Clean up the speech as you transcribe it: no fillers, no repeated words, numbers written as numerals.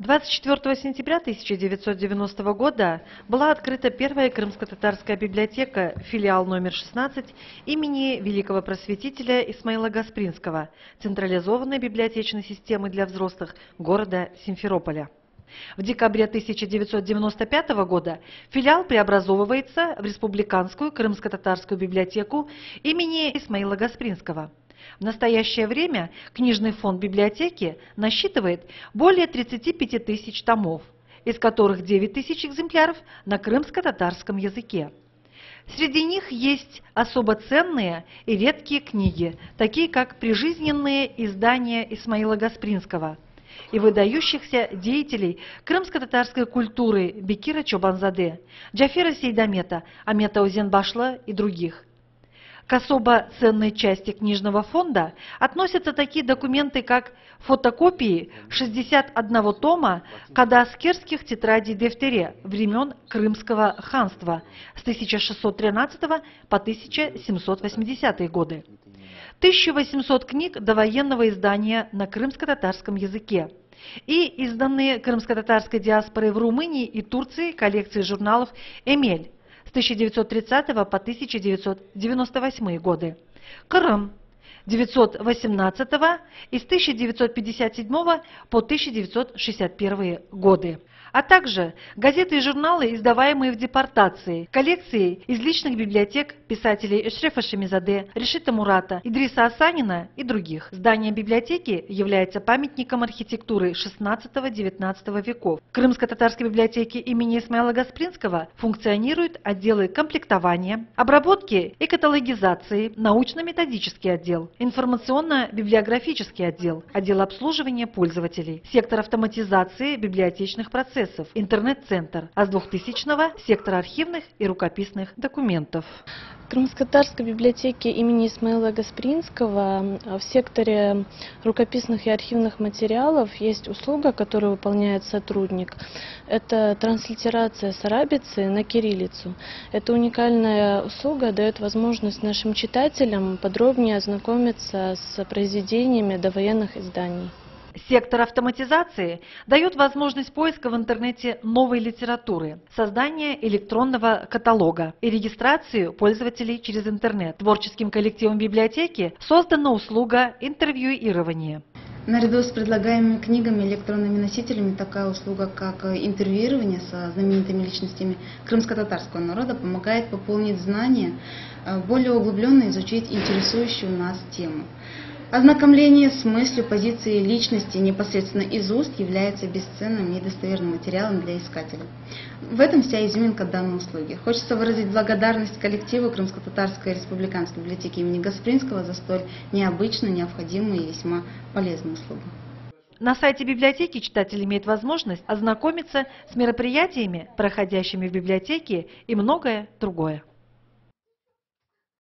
24 сентября 1990 года была открыта первая крымско-татарская библиотека, филиал номер 16 имени великого просветителя Исмаила Гаспринского, централизованной библиотечной системы для взрослых города Симферополя. В декабре 1995 года филиал преобразовывается в Республиканскую крымско-татарскую библиотеку имени Исмаила Гаспринского. В настоящее время книжный фонд библиотеки насчитывает более 35 тысяч томов, из которых 9 тысяч экземпляров на крымско-татарском языке. Среди них есть особо ценные и редкие книги, такие как прижизненные издания Исмаила Гаспринского и выдающихся деятелей крымско-татарской культуры Бекира Чобанзаде, Джафера Сейдамета, Амета Озенбашла и других. К особо ценной части книжного фонда относятся такие документы, как фотокопии 61 тома кадаскерских тетрадей Дефтере времен Крымского ханства с 1613 по 1780 годы, 1800 книг довоенного издания на крымско-татарском языке и изданные крымско-татарской диаспорой в Румынии и Турции коллекции журналов «Эмель» с 1930 по 1998 годы, Крым 918 и с 1957 по 1961 годы, а также газеты и журналы, издаваемые в депортации, коллекции из личных библиотек писателей Эшрефа Шемизаде, Решита Мурата, Идриса Асанина и других. Здание библиотеки является памятником архитектуры XVI-XIX веков. В крымско-татарской библиотеке имени Исмаила Гаспринского функционируют отделы комплектования, обработки и каталогизации, научно-методический отдел, информационно-библиографический отдел, отдел обслуживания пользователей, сектор автоматизации библиотечных процессов, интернет-центр, а с 2000-го сектор архивных и рукописных документов. В крымско-татарской библиотеке имени Исмаила Гаспринского в секторе рукописных и архивных материалов есть услуга, которую выполняет сотрудник. Это транслитерация с арабицы на кириллицу. Эта уникальная услуга дает возможность нашим читателям подробнее ознакомиться с произведениями довоенных изданий. Сектор автоматизации дает возможность поиска в интернете новой литературы, создания электронного каталога и регистрацию пользователей через интернет. Творческим коллективом библиотеки создана услуга интервьюирования. Наряду с предлагаемыми книгами и электронными носителями такая услуга, как интервьюирование со знаменитыми личностями крымско-татарского народа, помогает пополнить знания, более углубленно изучить интересующую нас тему. Ознакомление с мыслью, позицией личности непосредственно из уст является бесценным и достоверным материалом для искателя. В этом вся изюминка данной услуги. Хочется выразить благодарность коллективу Крымско-татарской республиканской библиотеки имени Гаспринского за столь необычную, необходимую и весьма полезную услугу. На сайте библиотеки читатель имеет возможность ознакомиться с мероприятиями, проходящими в библиотеке, и многое другое.